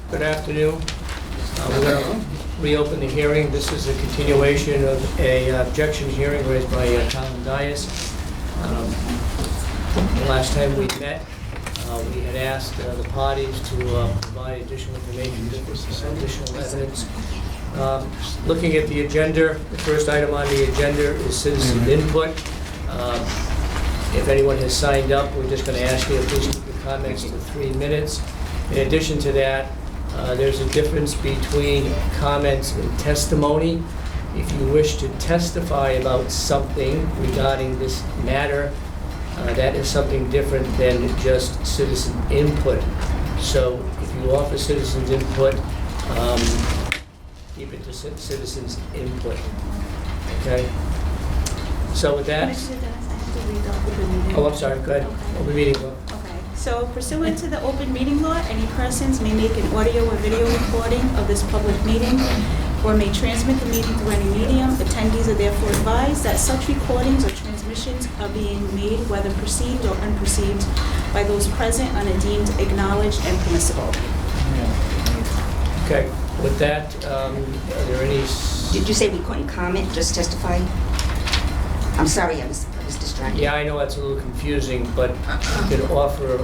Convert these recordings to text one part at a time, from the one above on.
Good afternoon. We're going to reopen the hearing. This is a continuation of a objection hearing raised by Colin Dias. The last time we met, we had asked the parties to provide additional information, additional evidence. Looking at the agenda, the first item on the agenda is citizen input. If anyone has signed up, we're just going to ask you to please keep your comments to 3 minutes. In addition to that, there's a difference between comments and testimony. If you wish to testify about something regarding this matter, that is something different than just citizen input. So if you offer citizens input, keep it to citizens input. Okay? So with that, oh, I'm sorry, go ahead. Open meeting law. Okay, so pursuant to the open meeting law, any persons may make an audio or video recording of this public meeting or may transmit the meeting through any medium. Attendees are therefore advised that such recordings or transmissions are being made, whether perceived or unperceived, by those present and are deemed acknowledged and permissible. Okay, with that, are there any... Did you say we couldn't comment, just testify? I'm sorry, I was distracted. Yeah, I know that's a little confusing, but you could offer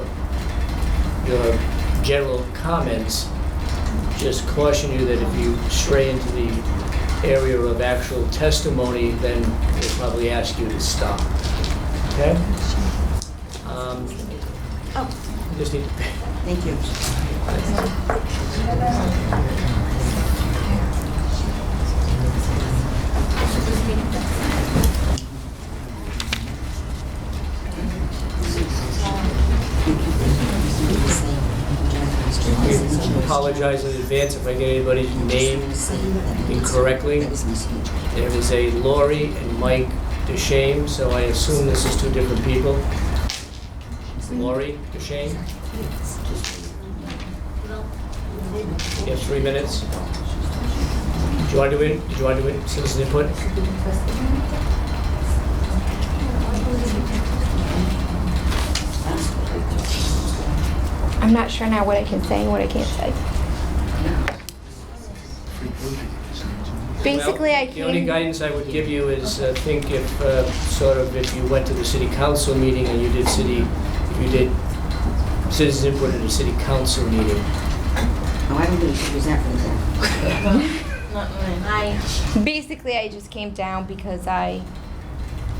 your general comments. Just caution you that if you stray into the area of actual testimony, then we'll probably ask you to stop. Okay? You just need to... Thank you. We apologize in advance if I get anybody's name incorrectly. There is a Lori and Mike DeShame, so I assume this is two different people. Lori DeShame? You have 3 minutes. Do you want to do it? Did you want to do it? Citizen input? I'm not sure now what I can say and what I can't say. Basically, Well, I the only came... guidance I would give you is think if sort of if you went to the city council meeting and you did citizen input at a city council meeting. Oh, I don't think you should use that for example. Basically, I just came down because I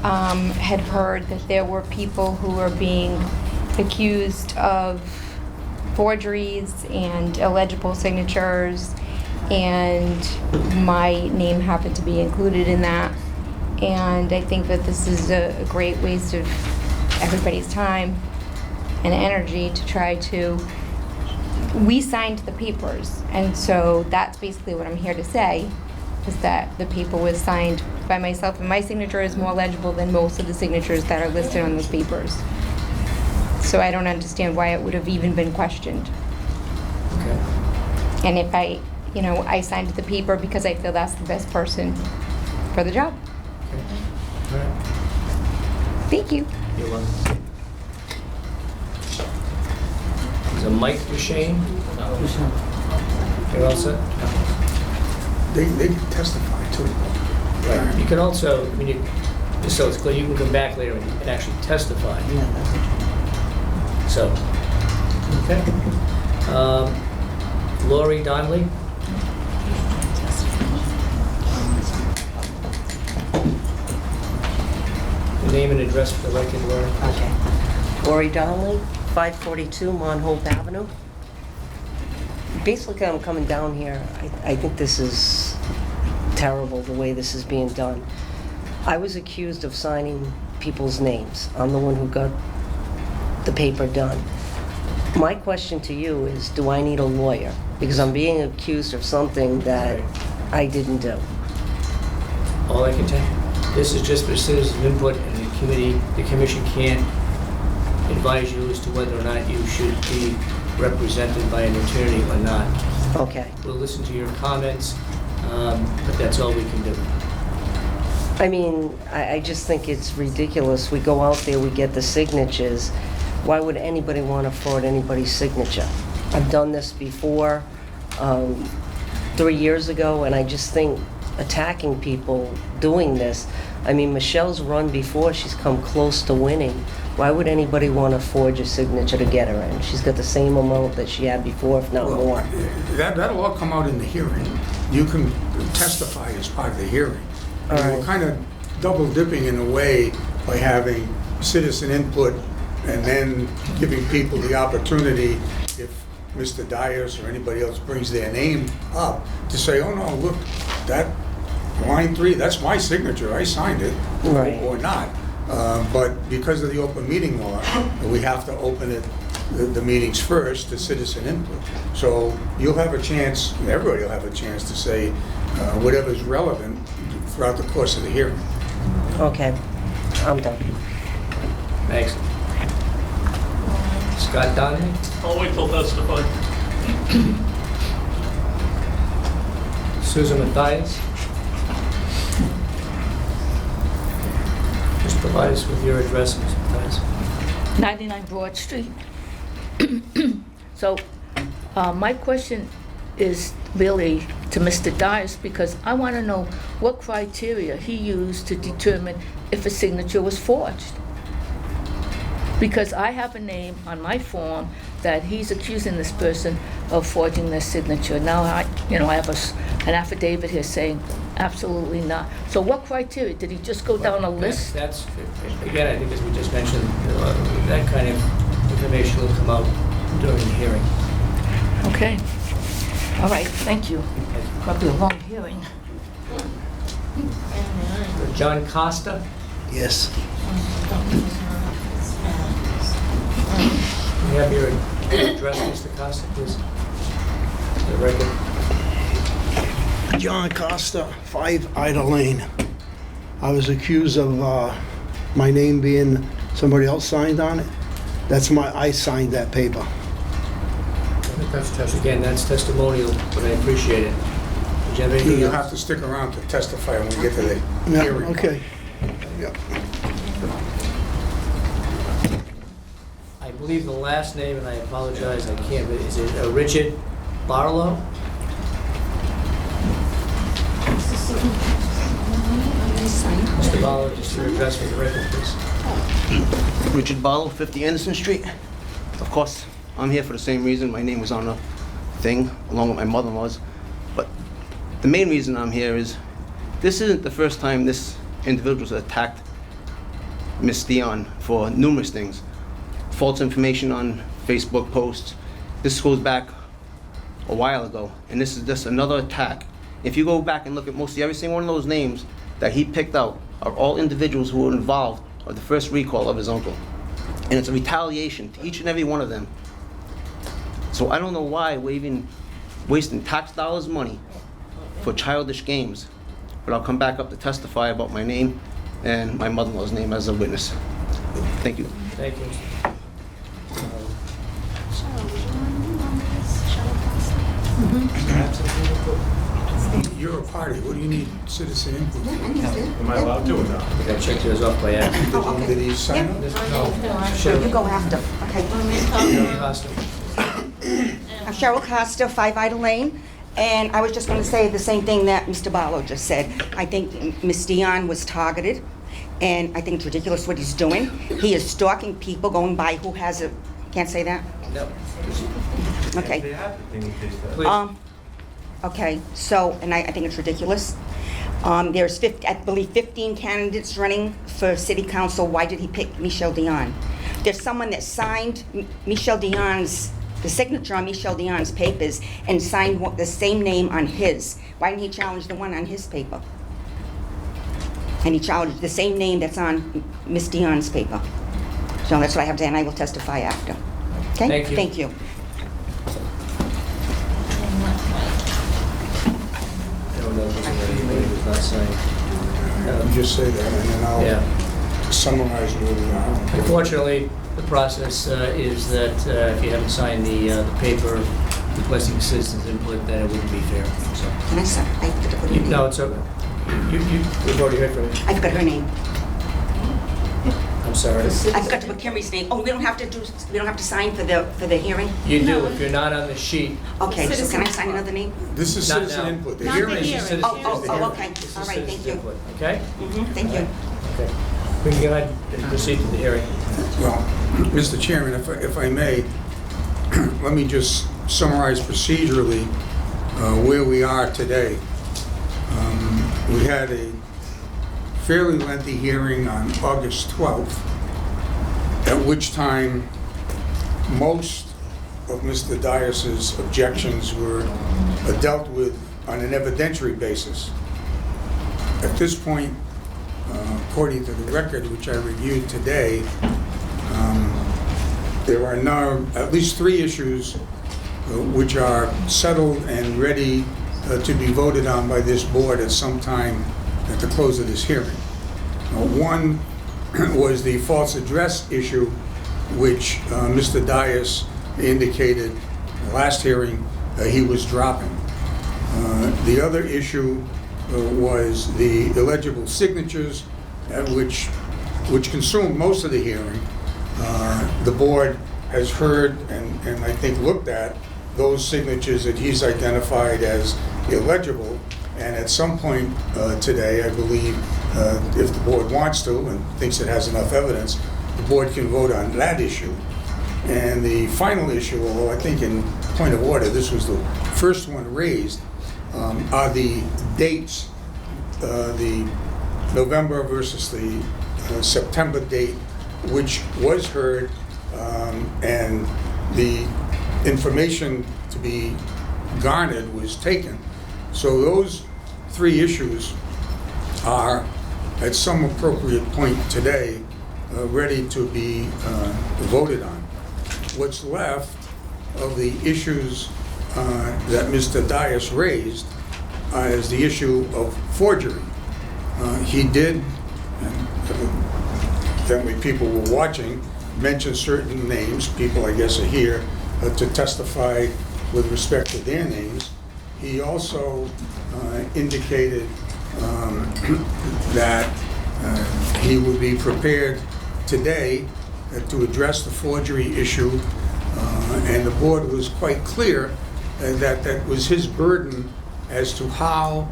had heard that there were people who were being accused of forgeries and illegible signatures, and my name happened to be included in that. And I think that this is a great waste of everybody's time and energy to try to... We signed the papers, and so that's basically what I'm here to say, is that the paper was signed by myself, and my signature is more legible than most of the signatures that are listed on those papers. So I don't understand why it would have even been questioned. Okay. And if I signed the paper because I feel that's the best person for the job. Okay. All right. Thank you. You're welcome. Is it Mike DeShane? You're all set? They can testify too. Right. You can also, just so it's clear, you can come back later and actually testify. So, okay. Lori Donnelly? Your name and address for the record, Lori. Okay. Lori Donnelly, 542 Monhope Avenue. Basically, I'm coming down here. I think this is terrible, the way this is being done. I was accused of signing people's names. I'm the one who got the paper done. My question to you is, do I need a lawyer? Because I'm being accused of something that I didn't do. All I can tell you, this is just for citizen input, and the commission can't advise you as to whether or not you should be represented by an attorney or not. Okay. We'll listen to your comments, but that's all we can do. I mean, I just think it's ridiculous. We go out there, we get the signatures. Why would anybody want to fraud anybody's signature? I've done this before. 3 years ago, and I just think attacking people doing this, I mean, Michelle's run before, she's come close to winning. Why would anybody want to forge a signature to get her in? She's got the same amount that she had before, if not Well, more. that'll all come out in the hearing. You can testify as part of the hearing. All You're right. kind of double dipping in a way by having citizen input and then giving people the opportunity, if Mr. Dias or anybody else brings their name up, to say, oh no, look, that line 3, that's my signature, I signed it, Right. or not. But because of the open meeting law, we have to open it, the meetings first to citizen input. So you'll have a chance, everybody will have a chance to say whatever's relevant throughout the course of the hearing. Okay, I'm done. Thanks. Scott Donnelly? I'll wait till testify. Susan Matthias? Just provide us with your address, Ms. Matthias. 99 Broad Street. So, my question is really to Mr. Dias, because I want to know what criteria he used to determine if a signature was forged. Because I have a name on my form that he's accusing this person of forging their signature. Now, I have an affidavit here saying absolutely not. So what criteria? Did he just go down a list? That's, again, I think as we just mentioned, that kind of information will come out during the hearing. Okay. All right, thank you. Probably a long hearing. John Costa? Yes. You have your address, Mr. Costa, please? The record. John Costa, 5 Ida Lane. I was accused of my name being somebody else signed on it. I signed that paper. Again, that's testimonial, but I appreciate it. Did you have anything You else? have to stick around to testify when we get to the Yeah, hearing. okay. Yeah. I believe the last name, and I apologize, I can't, but is it Richard Barlow? Mr. Barlow, just your address for the record, please. Richard Barlow, 50 Anderson Street. Of course, I'm here for the same reason. My name was on the thing, along with my mother-in-law's. But the main reason I'm here is, this isn't the first time this individual has attacked Miss Dion for numerous things. False information on Facebook posts. This goes back a while ago, and this is just another attack. If you go back and look at mostly every single one of those names that he picked out are all individuals who were involved of the first recall of his uncle. And it's a retaliation to each and every one of them. So I don't know why we're even wasting tax dollars money for childish games. But I'll come back up to testify about my name and my mother-in-law's name as a witness. Thank you. Thank you. You're a party, what do you need citizen input? Am I allowed to or not? I think I checked yours off by accident. Did he sign it? Oh, You Cheryl go after, okay. Costa. I'm Cheryl Costa, 5 Ida Lane, and I was just going to say the same thing that Mr. Barlow just said. I think Miss Dion was targeted, and I think it's ridiculous what he's doing. He is stalking people going by who has a, can't say that? No. Okay. Please. Okay, so, and I think it's ridiculous. There's, I believe, 15 candidates running for city council. Why did he pick Michelle Dion? There's someone that signed Michelle Dion's, the signature on Michelle Dion's papers and signed the same name on his. Why didn't he challenge the one on his paper? And he challenged the same name that's on Miss Dion's paper. So that's what I have to say, and I will testify after. Okay? Thank you. Thank you. No, anybody who's not signed. You just say that, and then Yeah. I'll summarize where we are. Unfortunately, the process is that if you haven't signed the paper requesting citizens' input, then it wouldn't be fair. So, Can I say? I forgot to put her name. no, it's okay. We've already heard from you. I forgot her name. I'm sorry. I forgot to put Kimry's name. Oh, we don't have to sign for the hearing? You do, No. if you're not on the sheet. Okay, so Citizen can I sign input. another name? This is Not citizen now. input. The Not the hearing is hearing. citizen- Okay. This is All right, citizen thank you. input, okay? Thank you. Okay. We can go ahead and proceed to the hearing. Well, Mr. Chairman, if I may, let me just summarize procedurally where we are today. We had a fairly lengthy hearing on August 12th, at which time most of Mr. Dias's objections were dealt with on an evidentiary basis. At this point, according to the record which I reviewed today, there are now at least 3 issues which are settled and ready to be voted on by this board at some time at the close of this hearing. One was the false address issue, which Mr. Dias indicated in the last hearing he was dropping. The other issue was the illegible signatures, which consumed most of the hearing. The board has heard and I think looked at those signatures that he's identified as illegible, and at some point today, I believe, if the board wants to and thinks it has enough evidence, the board can vote on that issue. And the final issue, although I think in point of order, this was the first one raised, are the dates, the November versus the September date, which was heard, and the information to be garnered was taken. So those 3 issues are, at some appropriate point today, ready to be voted on. What's left of the issues that Mr. Dias raised is the issue of forgery. He did, and evidently people were watching, mention certain names. People, I guess, are here to testify with respect to their names. He also indicated that he would be prepared today to address the forgery issue, and the board was quite clear that that was his burden as to how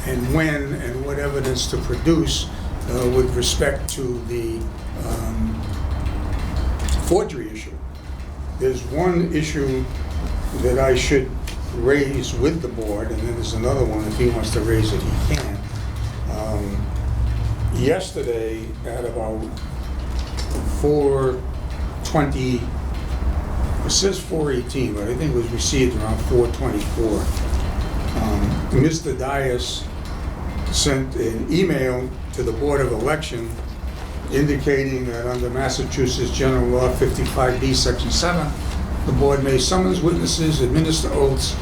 and when and what evidence to produce with respect to the forgery issue. There's one issue that I should raise with the board, and then there's another one, if he wants to raise it, he can. Yesterday, at about 4:20, it says 4:18, but I think it was received around 4:24. Mr. Dias sent an email to the Board of Election indicating that under Massachusetts General Law 55B, Section 7, the board may summons witnesses, administer oaths,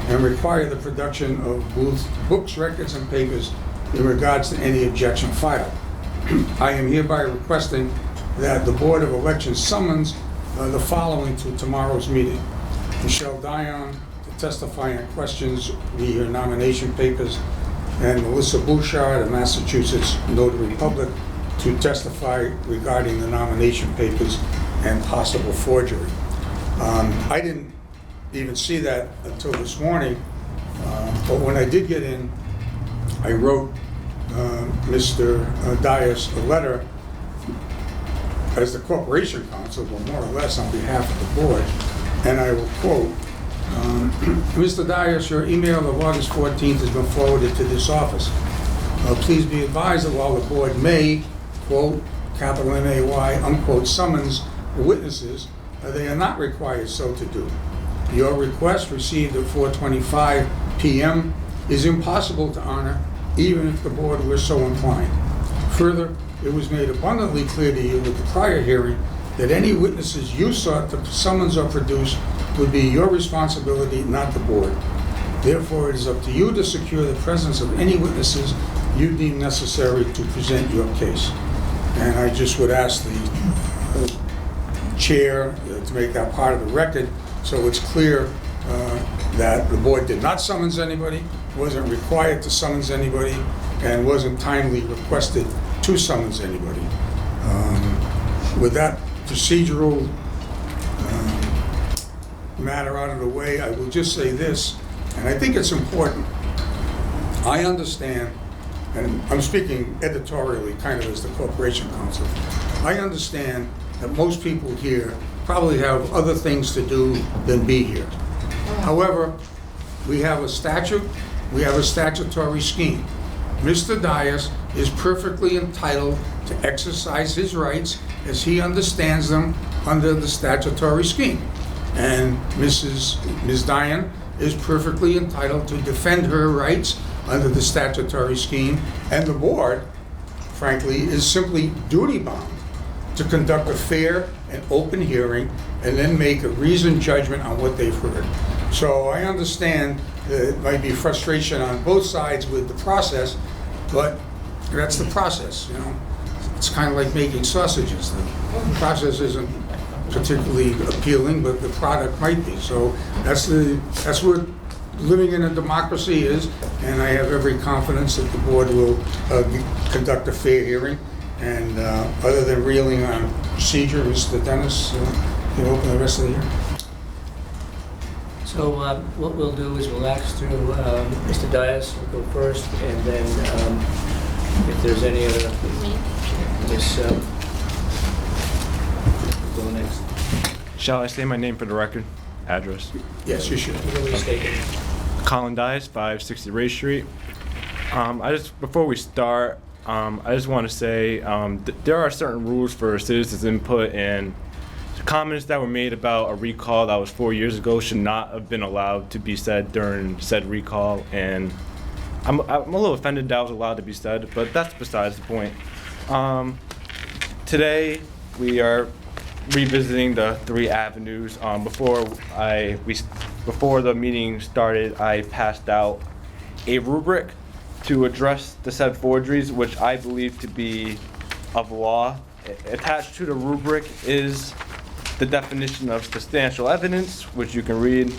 and require the production of books, records, and papers in regards to any objection filed. I am hereby requesting that the Board of Elections summons the following to tomorrow's meeting: Michelle Dion to testify on questions via her nomination papers, and Melissa Bouchard of Massachusetts Notary Public to testify regarding the nomination papers and possible forgery. I didn't even see that until this morning, but when I did get in, I wrote Mr. Dias a letter as the Corporation Counsel, but more or less on behalf of the board, and I will quote, Mr. Dias, your email of August 14th has been forwarded to this office. Please be advised that while the board may, quote, capital M-A-Y, unquote, summons witnesses, they are not required so to do. Your request, received at 4:25 p.m., is impossible to honor, even if the board were so inclined. Further, it was made abundantly clear to you at the prior hearing that any witnesses you sought to summons or produce would be your responsibility, not the board. Therefore, it is up to you to secure the presence of any witnesses you deem necessary to present your case. And I just would ask the chair to make that part of the record so it's clear that the board did not summons anybody, wasn't required to summons anybody, and wasn't timely requested to summons anybody. with that procedural matter out of the way, I will just say this, and I think it's important. I understand, and I'm speaking editorially, kind of as the Corporation Counsel, I understand that most people here probably have other things to do than be here. However, we have a statute, we have a statutory scheme. Mr. Dias is perfectly entitled to exercise his rights as he understands them under the statutory scheme. And Ms. Diane is perfectly entitled to defend her rights under the statutory scheme. And the board, frankly, is simply duty-bound to conduct a fair and open hearing and then make a reasoned judgment on what they've heard. So I understand that it might be frustration on both sides with the process, but that's the process, you know. It's kind of like making sausages. The process isn't particularly appealing, but the product might be. So that's what living in a democracy is, and I have every confidence that the board will conduct a fair hearing. And other than reeling on procedure, Mr. Dennis, you can open the rest of the hearing. So what we'll do is we'll ask through Mr. Dias, will go first, and then if there's any other, Ms. go next. Shall I say my name for the record? Address? Yes, you should. You know your statement. Colin Dias, 560 Ray Street. Before we start, I just want to say there are certain rules for citizens' input, and the comments that were made about a recall that was 4 years ago should not have been allowed to be said during said recall. And I'm a little offended that was allowed to be said, but that's besides the point. Today we are revisiting the 3 avenues. Before the meeting started, I passed out a rubric to address the said forgeries, which I believe to be of law. Attached to the rubric is the definition of substantial evidence, which you can read.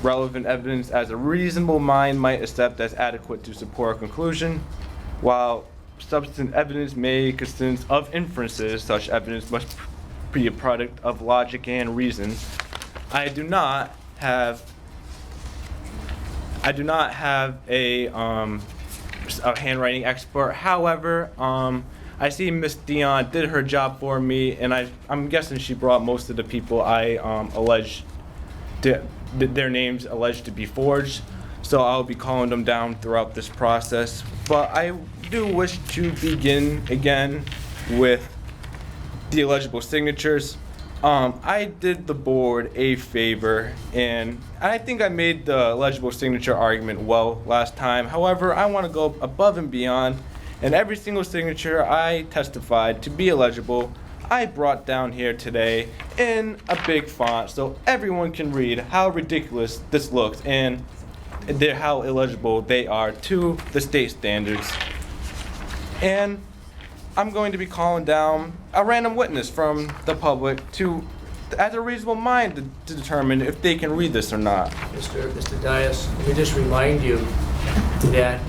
Relevant evidence as a reasonable mind might accept as adequate to support a conclusion, while substantive evidence may consist of inferences. Such evidence must be a product of logic and reason. I do not have a handwriting expert. However, I see Miss Dion did her job for me, and I'm guessing she brought most of the people I their names alleged to be forged. So I'll be calling them down throughout this process. But I do wish to begin again with the illegible signatures. I did the board a favor, and I think I made the illegible signature argument well last time. However, I want to go above and beyond, and every single signature I testified to be illegible, I brought down here today in a big font so everyone can read how ridiculous this looks and how illegible they are to the state standards. And I'm going to be calling down a random witness from the public as a reasonable mind to determine if they can read this or not. Mr. Dias, let me just remind you that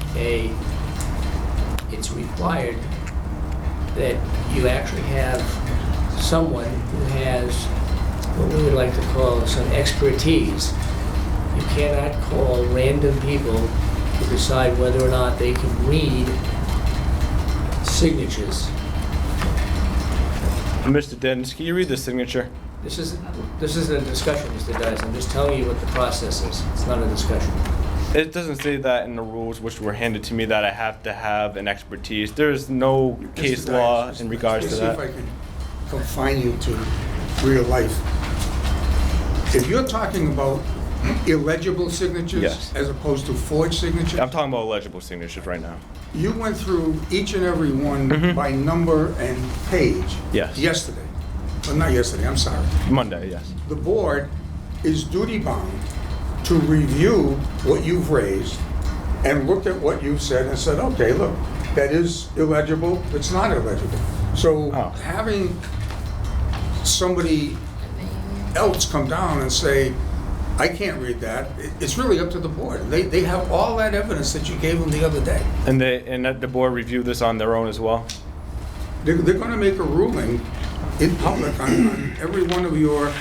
it's required that you actually have someone who has what we would like to call some expertise. You cannot call random people to decide whether or not they can read signatures. Mr. Dennis, can you read the signature? This isn't a discussion, Mr. Dias. I'm just telling you what the process is. It's not a discussion. It doesn't say that in the rules which were handed to me that I have to have an expertise. There's no case Mr. law Dias, in regards to that. Let me see if I can confine you to real life. If you're talking about illegible signatures Yes. as opposed to forged signatures, I'm talking about illegible signatures right now. you went through each and every one by number and page Yes. yesterday. Well, not yesterday, I'm sorry. Monday, yes. The board is duty-bound to review what you've raised and look at what you've said and said, okay, look, that is illegible, it's not illegible. So having somebody else come down and say, I can't read that, it's really up to the board. They have all that evidence that you gave them the other day. And the board reviewed this on their own as well? They're going to make a ruling in public on every one of your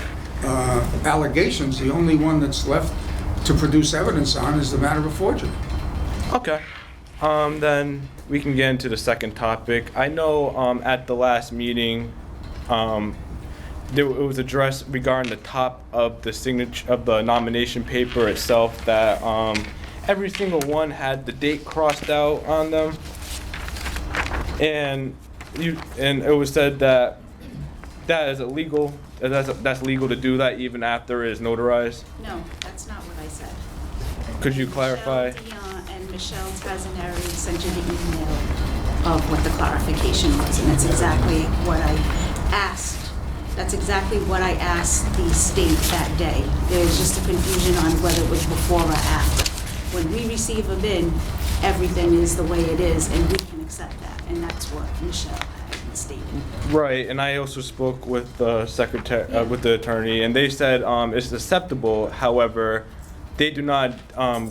allegations. The only one that's left to produce evidence on is the matter of forgery. Okay. Then we can get into the second topic. I know at the last meeting, it was addressed regarding the top of the signature of the nomination paper itself that every single one had the date crossed out on them, and it was said that that is illegal. That's legal to do that even after it is notarized. No, that's not what I said. Could you clarify? Michelle Dion and Michelle Tazaneri sent you the email of what the clarification was, and that's exactly what I asked. That's exactly what I asked the state that day. There's just a confusion on whether it was before or after. When we receive a bid, everything is the way it is, and we can accept that, and that's what Michelle had stated. Right, and I also spoke with the secretary, with the attorney, and they said it's acceptable. However, they do not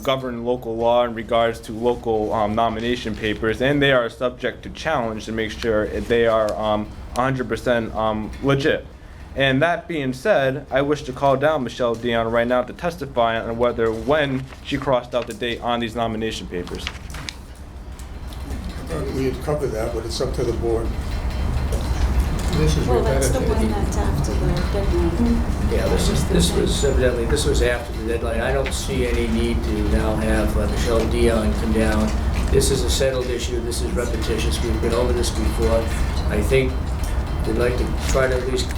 govern local law in regards to local nomination papers, and they are subject to challenge to make sure they are 100% legit. And that being said, I wish to call down Michelle Dion right now to testify on when she crossed out the date on these nomination papers. We had covered that, but it's up to the board. Well, that's the one that's after the deadline. Yeah, this was after the deadline. I don't see any need to now have Michelle Dion come down. This is a settled issue. This is repetitious. We've been over this before. I think we'd like to try to at least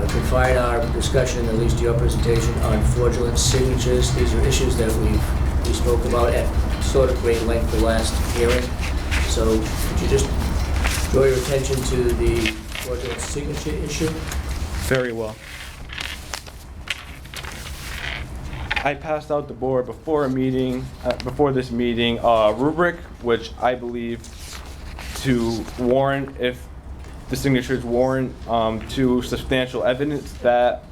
confine our discussion, at least your presentation, on fraudulent signatures. These are issues that we spoke about at sort of great length the last hearing. So could you just draw your attention to the fraudulent signature issue? Very well. I passed out the board before this meeting, a rubric, which I believe to warrant, if the signatures warrant, to substantial evidence that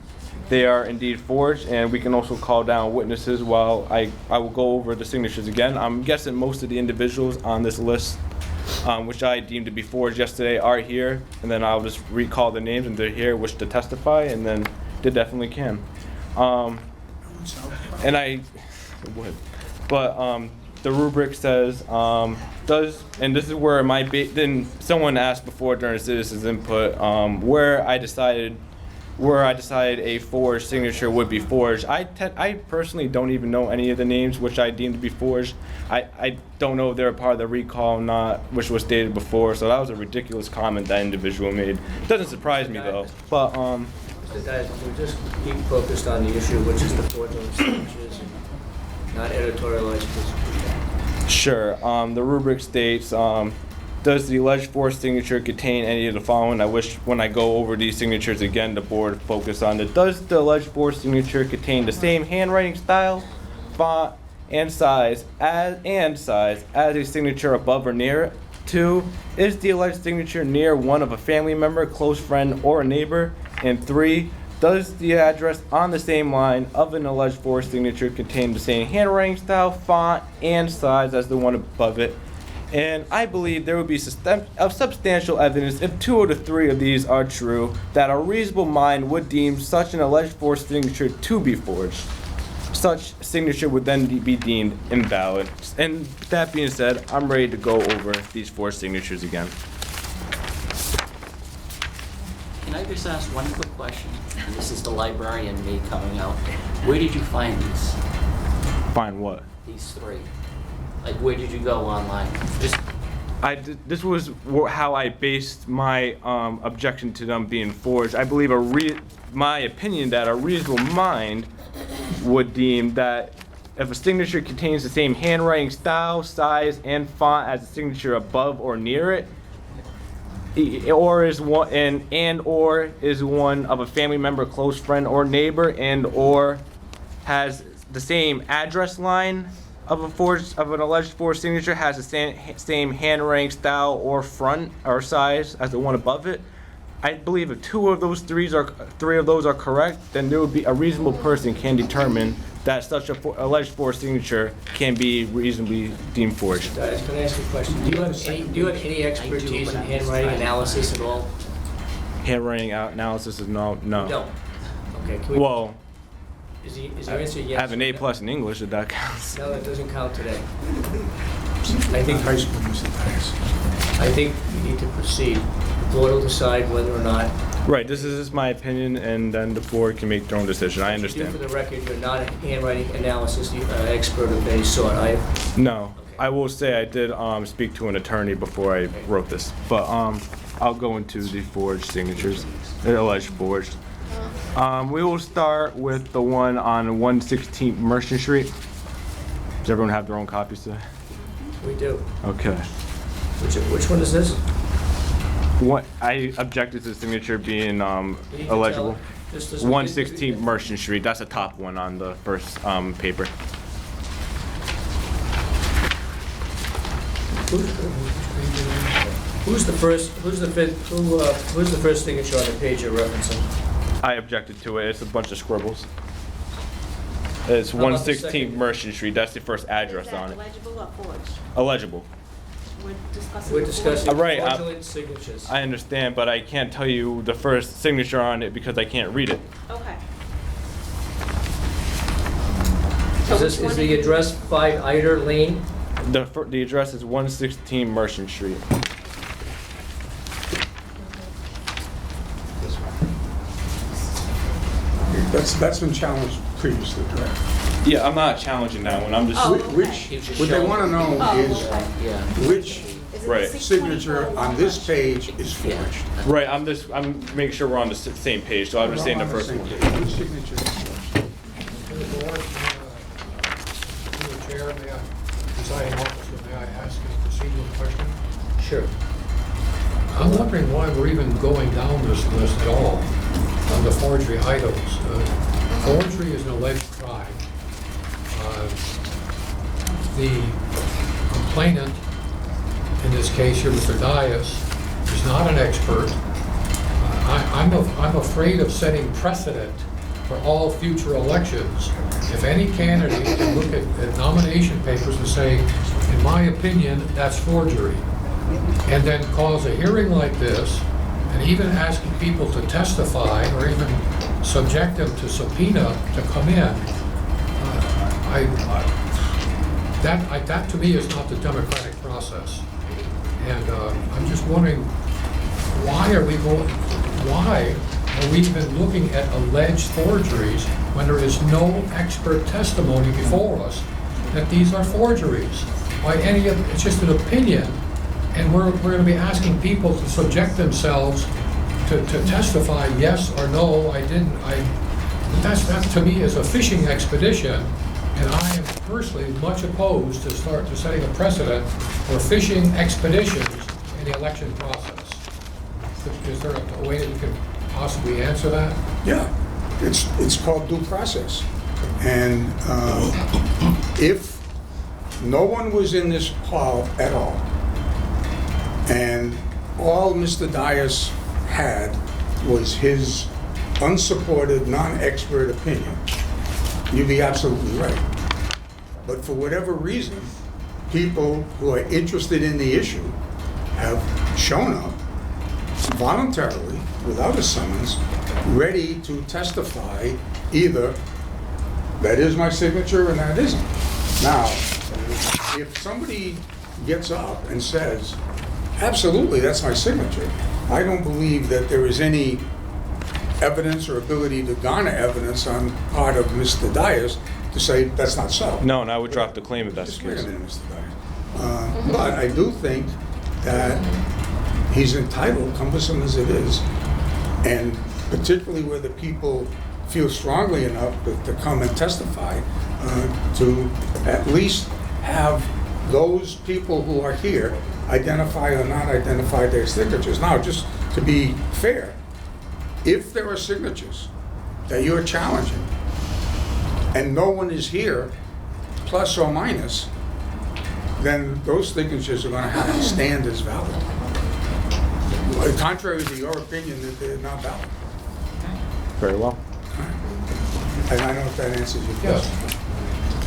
they are indeed forged, and we can also call down witnesses while I will go over the signatures again. I'm guessing most of the individuals on this list, which I deemed to be forged yesterday, are here, and then I'll just recall the names, and they're here, wish to testify, and then they definitely can. And I would, but the rubric says, and this is where then someone asked before during citizens input, where I decided a forged signature would be forged. I personally don't even know any of the names which I deemed to be forged. I don't know if they're a part of the recall or not, which was stated before, so that was a ridiculous comment that individual made. It doesn't surprise me though, but Mr. Dias, we just keep focused on the issue, which is the fraudulent signatures, and not editorialize this. Sure. The rubric states, does the alleged forged signature contain any of the following? I wish when I go over these signatures again, the board focus on it. Does the alleged forged signature contain the same handwriting style, font, and size as a signature above or near it? 2, is the alleged signature near one of a family member, close friend, or a neighbor? And 3, does the address on the same line of an alleged forged signature contain the same handwriting style, font, and size as the one above it? And I believe there would be substantial evidence if 2 of the 3 of these are true, that a reasonable mind would deem such an alleged forged signature to be forged. Such signature would then be deemed invalid. And that being said, I'm ready to go over these forged signatures again. Can I just ask one quick question? And this is the librarian me coming out. Where did you find these? Find what? These 3. Like, where did you go online? This was how I based my objection to them being forged. I believe my opinion that a reasonable mind would deem that if a signature contains the same handwriting style, size, and font as the signature above or near it, or is one of a family member, close friend, or neighbor, and or has the same address line of an alleged forged signature, has the same handwriting style or font or size as the one above it. I believe if 2 of those 3 of those are correct, then there would be a reasonable person can determine that such a alleged forged signature can be reasonably deemed forged. Can I ask you a question? Do you have any expertise in handwriting analysis at all? handwriting analysis is no. No. Okay, can we? Well, Is your answer yes? I have an A+ in English, if that counts. No, that doesn't count today. I think, High school, Mr. Dias. I think we need to proceed. The board will decide whether or not. Right, this is just my opinion, and then the board can make their own decision. I You do, understand. for the record, you're not a handwriting analysis expert of any sort. No, I will say I did speak to an attorney before I wrote this, but I'll go into the forged signatures, the alleged forged. We will start with the one on 116 Merchant Street. Does everyone have their own copies today? We do. Okay. Which one is this? What, I objected to the signature being You need to illegible. tell- just as- 116 Merchant Street, that's the top one on the first paper. Who's the first signature on the page you're referencing? I objected to it, it's a bunch of scribbles. It's How about the 116 second? Merchant Street, that's the first address Is that on it. legible or forged? Illegible. We're discussing. We're the discussing All right, fraudulent signatures. I understand, but I can't tell you the first signature on it because I can't read it. Okay. Is the address 5 Eider Lane? The address is 116 Merchant Street. That's been challenged previously, correct? Yeah, I'm not challenging that one, I'm just, Oh. Which, what they want to know Oh, is okay. Yeah. which Is it Right. the signature 624 on this page is forged. right, I'm making sure we're on the same page, so I'm just saying the first one. Which signature is forged? To the board, to the chair, may I, presiding officer, may I ask a procedural question? Sure. I'm wondering why we're even going down this list at all on the forgery items. Forgery is an alleged crime. The complainant, in this case here, Mr. Dias, is not an expert. I'm afraid of setting precedent for all future elections. If any candidate can look at nomination papers and say, in my opinion, that's forgery, and then cause a hearing like this, and even asking people to testify, or even subject them to subpoena to come in, that to me is not the democratic process. And I'm just wondering, why are we even looking at alleged forgeries when there is no expert testimony before us that these are forgeries? It's just an opinion, and we're going to be asking people to subject themselves to testify yes or no, I didn't. That to me is a fishing expedition, and I am personally much opposed to setting a precedent for fishing expeditions in the election process. Is there a way that we could possibly answer that? Yeah, it's called due process. And if no one was in this hall at all, and all Mr. Dias had was his unsupported, non-expert opinion, you'd be absolutely right. But for whatever reason, people who are interested in the issue have shown up voluntarily, without a summons, ready to testify either that is my signature and that isn't. Now, if somebody gets up and says, absolutely, that's my signature, I don't believe that there is any evidence or ability to garner evidence on part of Mr. Dias to say that's not so. No, and I would drop the claim if that's Just the wait a case. minute, Mr. Dias. But I do think that he's entitled, cumbersome as it is, and particularly where the people feel strongly enough to come and testify, to at least have those people who are here identify or not identify their signatures. Now, just to be fair, if there are signatures that you're challenging and no one is here, plus or minus, then those signatures are going to have to stand as valid. Contrary to your opinion that they're not valid. Very well. And I don't know if that answers your question.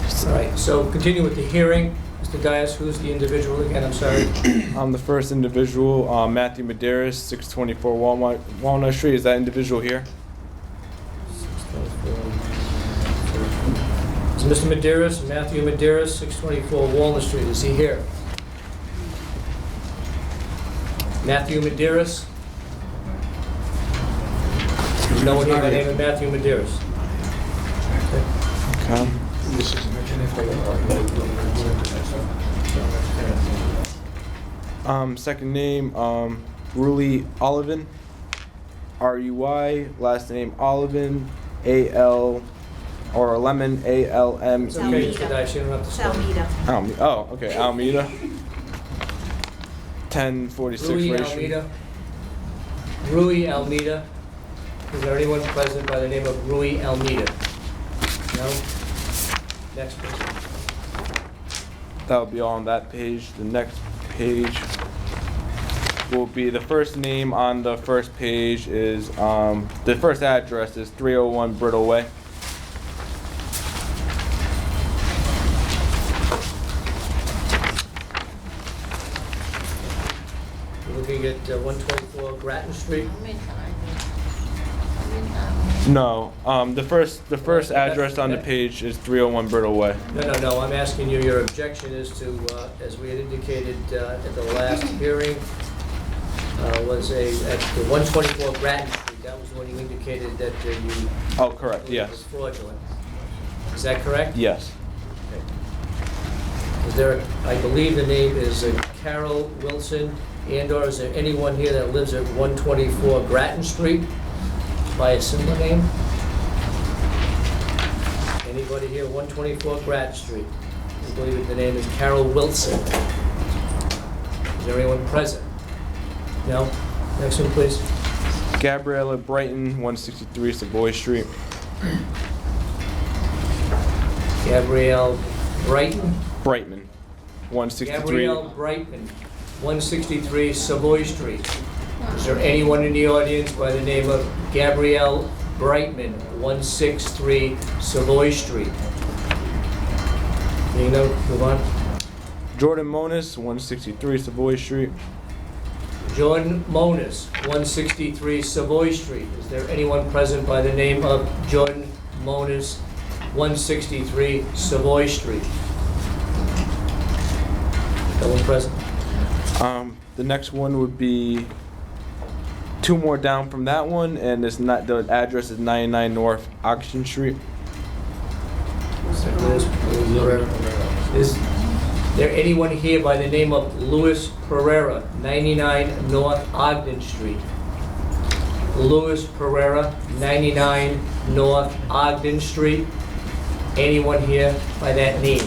Yes. All right, so continue with the hearing. Mr. Dias, who's the individual again? I'm sorry. I'm the first individual, Matthew Medeiros, 624 Walnut Street. Is that individual here? So Mr. Medeiros, Matthew Medeiros, 624 Walnut Street. Is he here? Matthew Medeiros? There's no one here by the name of Matthew Medeiros. Okay. Second name, Rui Olivan, R-U-Y, last name Olivan, A-L, or Lemon, A-L-M. It's okay, Mr. Dias, you don't have to spell it. Salmida. Oh, okay, Almeida. 1046 Rui Ray Street. Almeida. Rui Almeida. Is there anyone present by the name of Rui Almeida? No? Next person. That'll be all on that page. The next page will be the first name on the first page is, the first address is 301 Brittle Way. We're looking at 124 Grattan Street. No, the first address on the page is 301 Brittle Way. No, I'm asking you, your objection is to, as we had indicated at the last hearing, was at the 124 Grattan Street. That was when you indicated that you... Oh, correct, It was yes. fraudulent. Is that correct? Yes. Is there, I believe the name is Carol Wilson, and/or is there anyone here that lives at 124 Grattan Street by a similar name? Anybody here, 124 Grattan Street? I believe the name is Carol Wilson. Is there anyone present? No? Next one, please. Gabriella Brighton, 163 Savoy Street. Gabrielle Brighton? Brightman, 163. Gabrielle Brightman, 163 Savoy Street. Is there anyone in the audience by the name of Gabrielle Brightman, 163 Savoy Street? You know, move on. Jordan Monis, 163 Savoy Street. Jordan Monis, 163 Savoy Street. Is there anyone present by the name of Jordan Monis, 163 Savoy Street? No one present. The next one would be two more down from that one, and it's not, the address is 99 North Auction Street. Is there anyone here by the name of Louis Pereira, 99 North Ogden Street? Louis Pereira, 99 North Ogden Street. Anyone here by that name?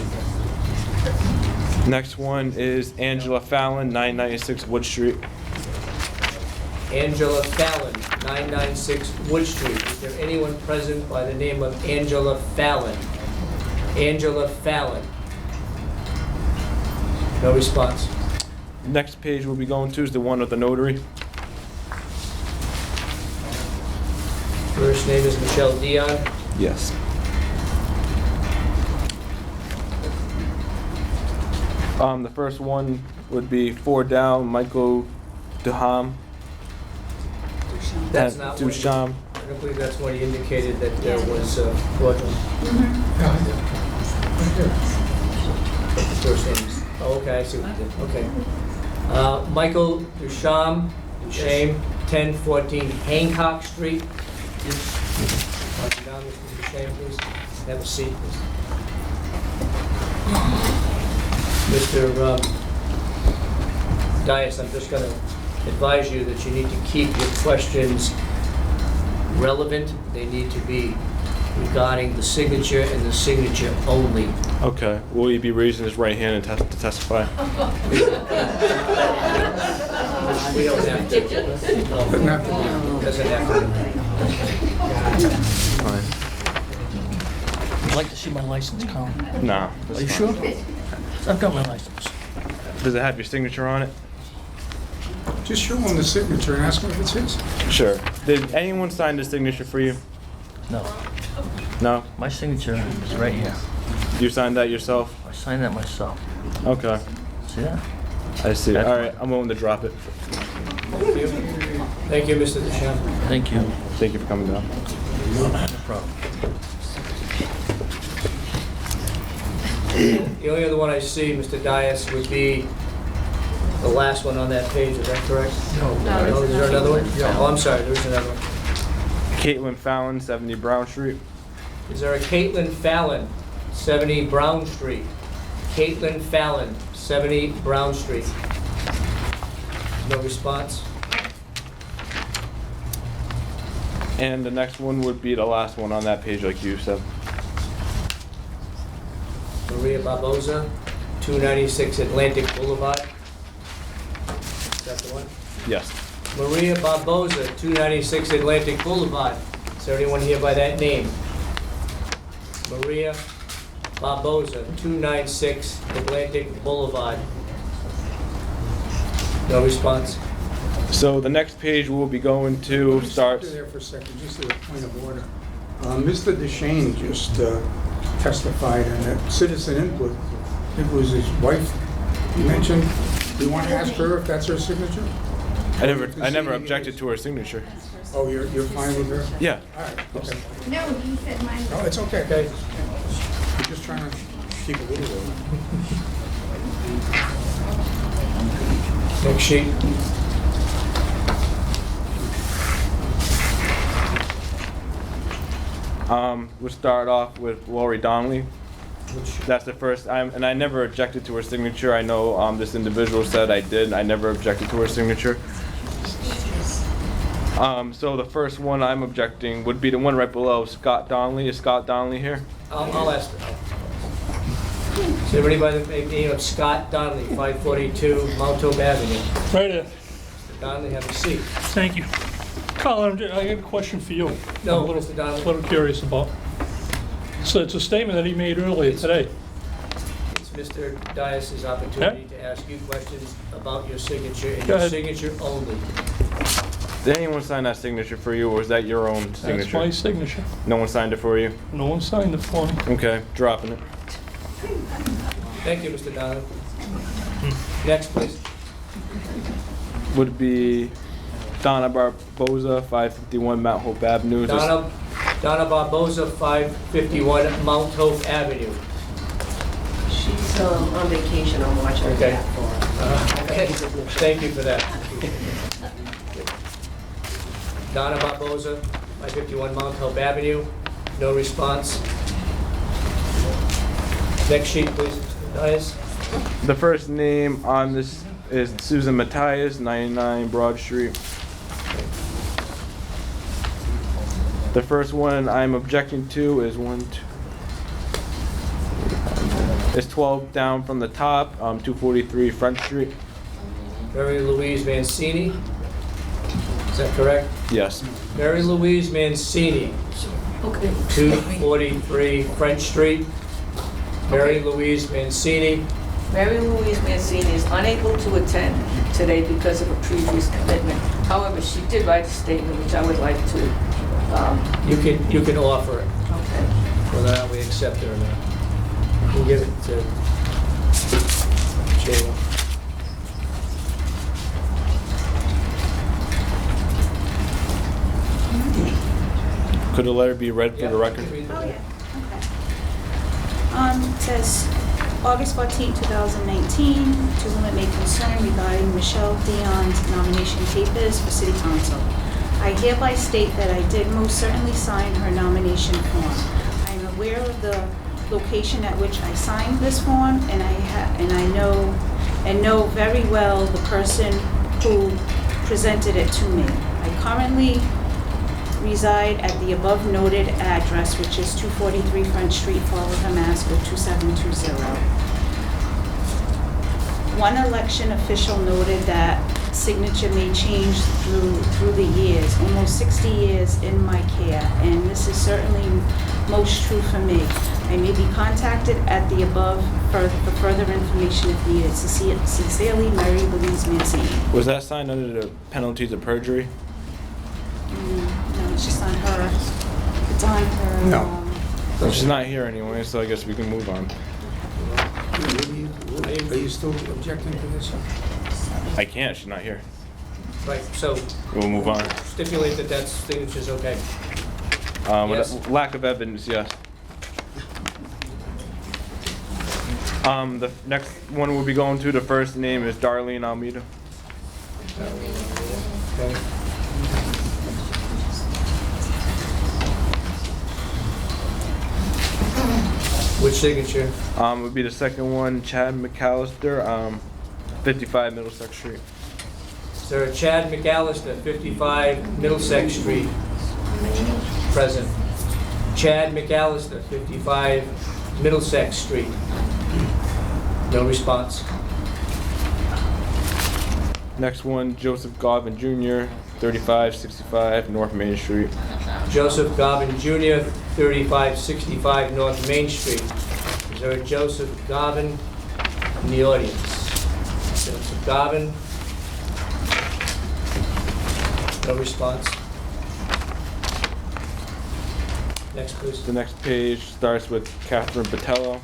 Next one is Angela Fallon, 996 Wood Street. Angela Fallon, 996 Wood Street. Is there anyone present by the name of Angela Fallon? Angela Fallon. No response. Next page we'll be going to is the one with the notary. First name is Michelle Dion. Yes. The first one would be 4 down, Michael Duham. That's not what he, Dusham. I don't believe that's what he indicated that there was fraudulent. First names. Oh, okay, I see what you did. Okay. Michael Dusham, 1014 Hancock Street. Mark it down, Mr. Dusham, please. Have a seat, please. Mr. Dias, I'm just going to advise you that you need to keep your questions relevant. They need to be regarding the signature and the signature only. Okay. Will he be raising his right hand and to testify? We don't have to. Doesn't have to. Fine. I'd like to see my license count. Nah. Are you sure? I've got my license. Does it have your signature on it? Just show him the signature and ask him if it's his. Sure. Did anyone sign the signature for you? No, No? my signature is right here. You signed that yourself? I signed that myself. Okay. Yeah. I see. All right, I'm willing to drop it. Thank you. Thank you, Mr. Deschamps. Thank you. Thank you for coming down. No problem. The only other one I see, Mr. Dias, would be the last one on that page, is that correct? No. No, is there another one? Oh, I'm sorry, there is another one. Caitlin Fallon, 70 Brown Street. Is there a Caitlin Fallon, 70 Brown Street? Caitlin Fallon, 70 Brown Street. No response? And the next one would be the last one on that page, like you said. Maria Barboza, 296 Atlantic Boulevard. Is that the one? Yes. Maria Barboza, 296 Atlantic Boulevard. Is there anyone here by that name? Maria Barboza, 296 Atlantic Boulevard. No response? So the next page we'll be going to Stop starts. there for a second, just as a point of order. Mr. Deschamps just testified in that citizen input. It was his wife you mentioned. Do you want to ask her if that's her signature? I never objected to her signature. Oh, you're fine with her? Yeah. All right, okay. No, he said mine. No, it's okay. Okay. We're just trying to keep a little order. Next sheet. We'll start off with Lori Donnelly. That's the first. And I never objected to her signature. I know this individual said I did. I never objected to her signature. So the first one I'm objecting would be the one right below Scott Donnelly. Is Scott Donnelly here? I'll ask her. Is there anybody by the name of Scott Donnelly, 542 Mount Hope Avenue? Right there. Mr. Donnelly, have a seat. Thank you. Colin, I got a question for you. No, I'm a Mr. little, Donnelly. little curious about. So it's a statement that he made earlier today. It's Mr. Dias' opportunity to ask you questions about your signature and Go your ahead. signature only. Did anyone sign that signature for you, or was that your own signature? That's my signature. No one signed it for you? No one signed it for me. Okay, dropping it. Thank you, Mr. Donnelly. Next, please. Would be Donna Barboza, 551 Mount Hope Avenue. Is this- Donna Barboza, 551 Mount Hope Avenue. She's on vacation, I'm watching her Okay. back for her. Okay, thank you for that. Donna Barboza, 551 Mount Hope Avenue. No response. Next sheet, please, Mr. Dias. The first name on this is Susan Matthias, 99 Broad Street. The first one I'm objecting to is it's 12 down from the top, 243 Front Street. Mary Louise Mancini. Is that correct? Yes. Mary Louise Mancini, Okay. 243 French Street. Mary Louise Mancini. Mary Louise Mancini is unable to attend today because of a previous commitment. However, she did write a statement, which I would like to, You can offer it, okay. whether or not we accept it or not. We'll give it to Jayla. Could the letter be read for the record? Oh, yeah, okay. It says, August 14, 2019, to whom it may concern regarding Michelle Dion's nomination papers for city council. I hereby state that I did most certainly sign her nomination form. I am aware of the location at which I signed this form, and I know very well the person who presented it to me. I currently reside at the above noted address, which is 243 Front Street, Fall River, Mass. 02720. One election official noted that signature may change through the years, almost 60 years in my care, and this is certainly most true for me. I may be contacted at the above for further information if needed. Sincerely, Mary Louise Mancini. Was that signed under the penalties of perjury? No, it's just on her. It's on her. No. Well, she's not here anyway, so I guess we can move on. Are you still objecting to this? I can't, she's not here. Right, so We'll move on. stipulate that that signature's okay. With Yes. lack of evidence, yes. The next one we'll be going to, the first name is Darlene Almeida. Okay. Which signature? Would be the second one, Chad McAllister, 55 Middlesex Street. Sir Chad McAllister, 55 Middlesex Street. Present. Chad McAllister, 55 Middlesex Street. No response. Next one, Joseph Garvin Jr., 3565 North Main Street. Joseph Garvin Jr., 3565 North Main Street. Is there a Joseph Garvin in the audience? Joseph Garvin? No response. Next, please. The next page starts with Catherine Botello.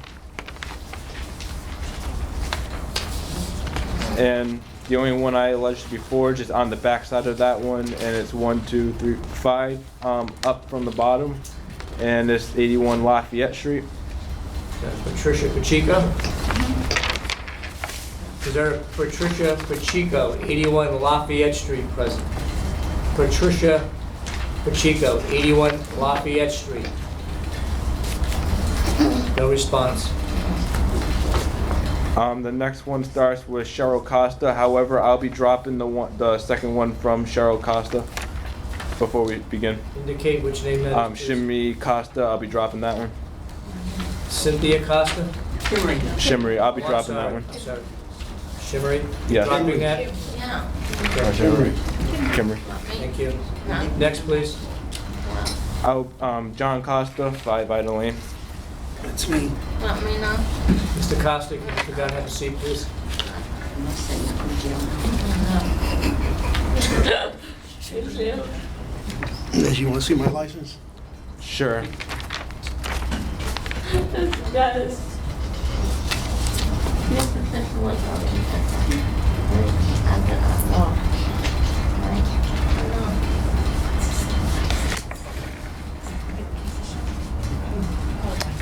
And the only one I alleged to be forged is on the back side of that one, and it's 1, 2, 3, 5 up from the bottom, and it's 81 Lafayette Street. Patricia Pacheco? Is there a Patricia Pacheco, 81 Lafayette Street present? Patricia Pacheco, 81 Lafayette Street. No response. The next one starts with Cheryl Costa. However, I'll be dropping the second one from Cheryl Costa before we begin. Indicate which name that is. Shimmy Costa, I'll be dropping that one. Cynthia Costa? Shimmery, I'll be Oh, I'm dropping that sorry, one. I'm sorry. Shimmery? Yeah. Dropping that? Shimmery. Kimmery. Thank you. Next, please. John Costa, 5 Ida Lane. That's me. Mr. Costa, can you come down and have a seat, please? Liz, you want to see my license? Sure.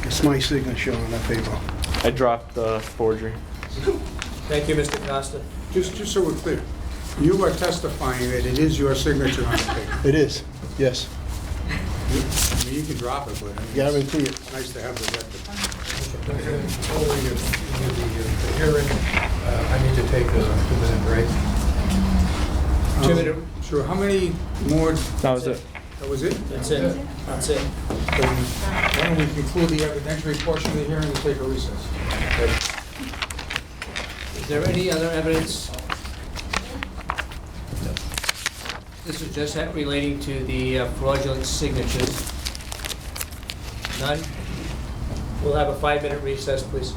It's my signature on that paper. I dropped the forgery. Thank you, Mr. Costa. Just so we're clear, you are testifying that it is your signature on the paper. It is, yes. I mean, you can drop it, but I mean, Guarantee it. it's nice to have the record. Before we begin the hearing, I need to take a 2-minute break. 2-minute. Sure, how many more? That was it. That was it? That's it. That's it. Then why don't we conclude the evidentiary portion of the hearing and take a recess? Is there any other evidence? This is just relating to the fraudulent signatures. None? We'll have a 5-minute recess, please.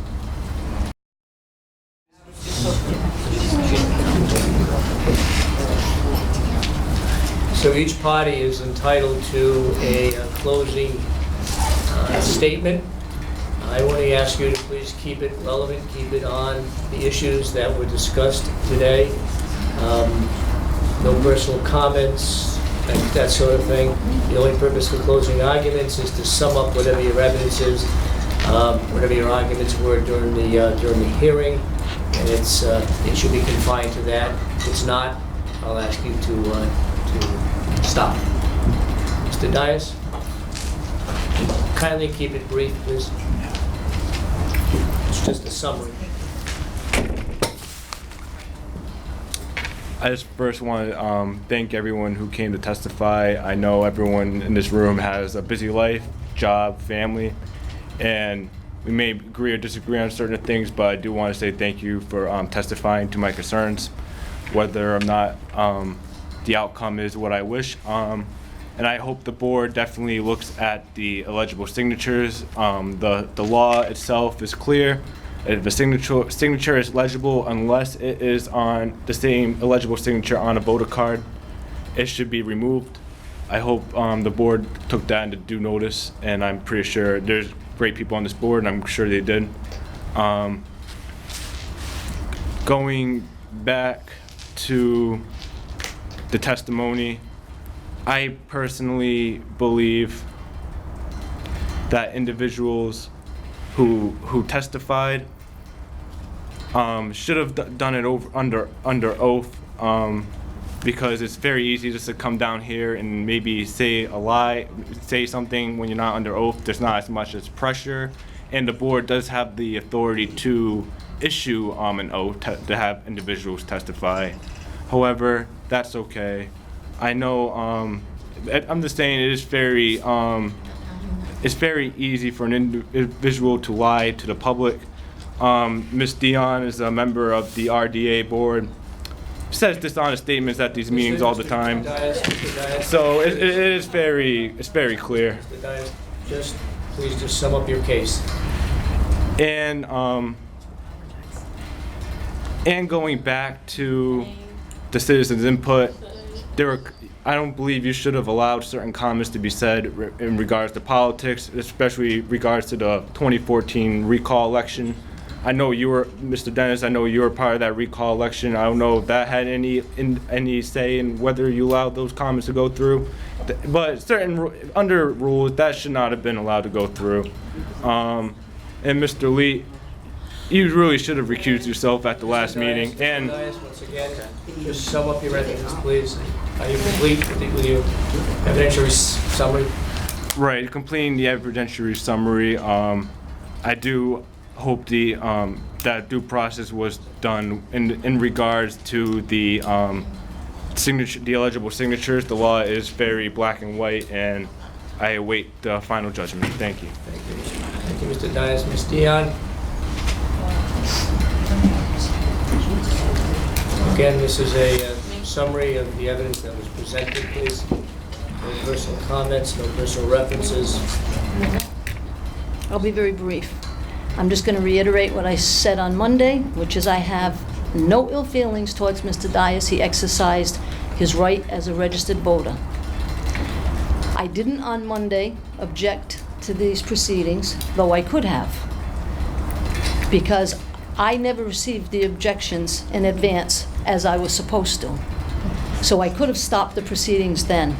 So each party is entitled to a closing statement. I want to ask you to please keep it relevant, keep it on the issues that were discussed today. No personal comments, that sort of thing. The only purpose for closing arguments is to sum up whatever your evidence is, whatever your arguments were during the hearing, and it should be confined to that. If it's not, I'll ask you to stop. Mr. Dias, kindly keep it brief, please. It's just a summary. I just first want to thank everyone who came to testify. I know everyone in this room has a busy life, job, family, and we may agree or disagree on certain things, but I do want to say thank you for testifying to my concerns, whether or not the outcome is what I wish. And I hope the board definitely looks at the illegible signatures. The law itself is clear. If the signature is legible, unless it is on the same illegible signature on a voter card, it should be removed. I hope the board took that into due notice, and I'm pretty sure there's great people on this board, and I'm sure they did. going back to the testimony, I personally believe that individuals who testified should have done it under oath, because it's very easy just to come down here and maybe say a lie, say something when you're not under oath. There's not as much as pressure, and the board does have the authority to issue an oath to have individuals testify. However, that's okay. I know, I'm just saying it is it's very easy for an individual to lie to the public. Ms. Dion is a member of the RDA board, says dishonest statements at these meetings all the time. Mr. Dias, So it's very clear. Mr. Dias, please just sum up your case. And going back to the citizens' input, I don't believe you should have allowed certain comments to be said in regards to politics, especially regards to the 2014 recall election. I know you were, Mr. Dennis, I know you were part of that recall election. I don't know if that had any say in whether you allowed those comments to go through. But under rules, that should not have been allowed to go through. And Mr. Lee, you really should have recused yourself at the last meeting. And Mr. Dias, once again, just sum up your evidence, please. Are you complete with your evidentiary summary? right, completing the evidentiary summary, I do hope that due process was done in regards to the signature, the eligible signatures. The law is very black and white, and I await the final judgment. Thank you. Thank you, Mr. Dias. Ms. Dion? Again, this is a summary of the evidence that was presented, please. No personal comments, no personal references. I'll be very brief. I'm just going to reiterate what I said on Monday, which is I have no ill feelings towards Mr. Dias. He exercised his right as a registered voter. I didn't on Monday object to these proceedings, though I could have, because I never received the objections in advance as I was supposed to. So I could have stopped the proceedings then.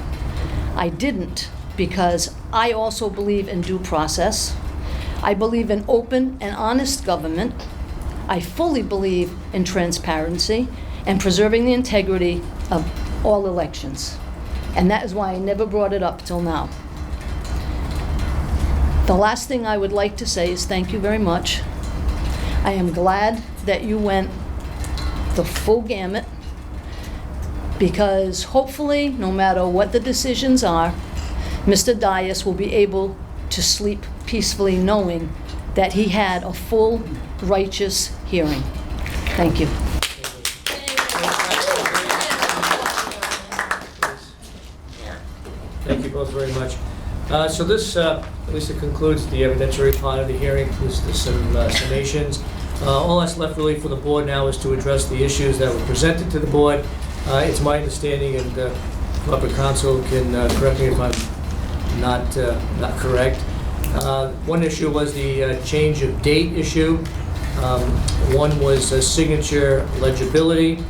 I didn't, because I also believe in due process. I believe in open and honest government. I fully believe in transparency and preserving the integrity of all elections. And that is why I never brought it up till now. The last thing I would like to say is thank you very much. I am glad that you went the full gamut, because hopefully, no matter what the decisions are, Mr. Dias will be able to sleep peacefully knowing that he had a full, righteous hearing. Thank you. Thank you both very much. So this, at least it concludes the evidentiary part of the hearing. There's some summations. All that's left really for the board now is to address the issues that were presented to the board. It's my understanding, and corporate counsel can correct me if I'm not correct. One issue was the change of date issue. One was signature legibility.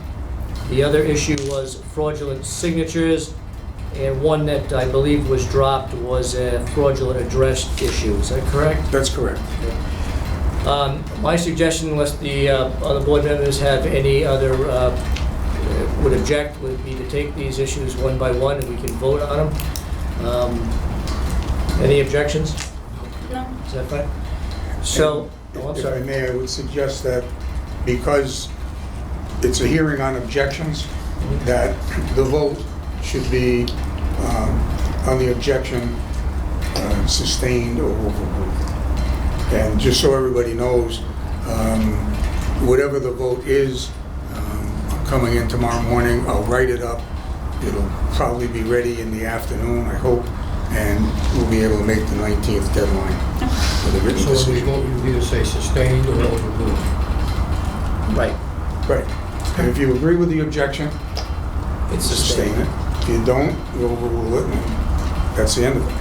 The other issue was fraudulent signatures. And one that I believe was dropped was a fraudulent address issue. Is that correct? That's correct. My suggestion, unless the other board members have any other, would object, would be to take these issues one by one and we can vote on them. Any objections? No. Is that fine? So, oh, I'm If I sorry. may, I would suggest that because it's a hearing on objections, that the vote should be on the objection sustained or overruled. And just so everybody knows, whatever the vote is, I'm coming in tomorrow morning, I'll write it up. It'll probably be ready in the afternoon, I hope, and we'll be able to make the 19th deadline for the written So when we decision. vote, you either say sustained or overruled. Right. Right. And if you agree with the objection, It's sustain sustained. it. If you don't, you overrule it, and that's the end of it.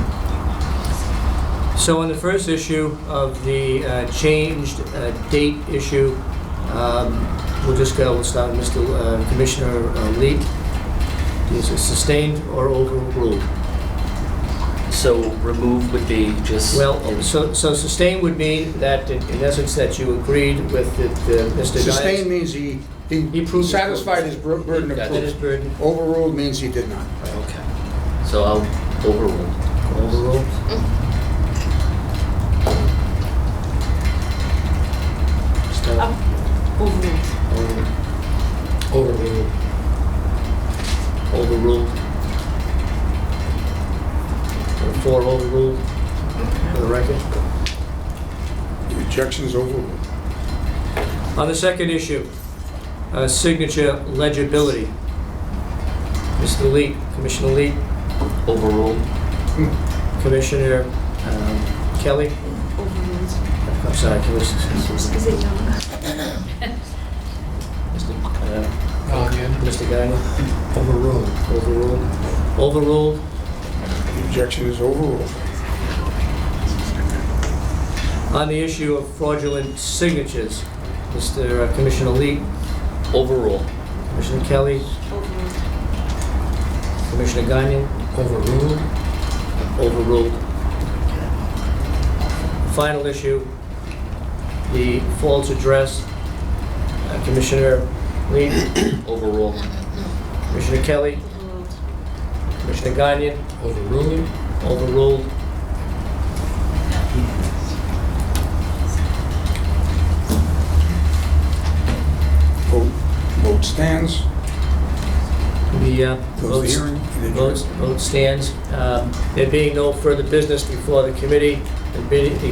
So on the first issue of the changed date issue, We'll just go, we'll start with Mr. Commissioner Lee. Is it sustained or overruled? So remove would be just... Well, so sustained would mean that, in essence, that you agreed with Mr. Dias. Sustained means he proved satisfied his burden of That is proof. burden. Overruled means he did not. Okay. So I'll overrule. Overruled. Overruled. Overruled. Overruled. Four overruled, for the record. The objection is overruled. On the second issue, signature legibility. Mr. Lee, Commissioner Lee, Overruled. Commissioner Kelly. Overruled. I'm sorry, Commissioner. Is it young? Mr. Gagnon. Overruled. Overruled. Overruled. The objection is overruled. On the issue of fraudulent signatures, Mr. Commissioner Lee, Overruled. Commissioner Kelly, Overruled. Commissioner Gagnon, Overruled. overruled. Final issue, the false address, Commissioner Lee, Overruled. Commissioner Kelly, Overruled. Commissioner Gagnon, Overruled. overruled. Vote stands. The Close the hearing. vote stands. There being no further business before the committee, the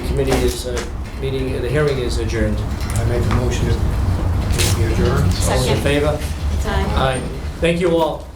committee is, the hearing is adjourned. I make a motion to be adjourned. All those in favor? Aye. Aye. Thank you all.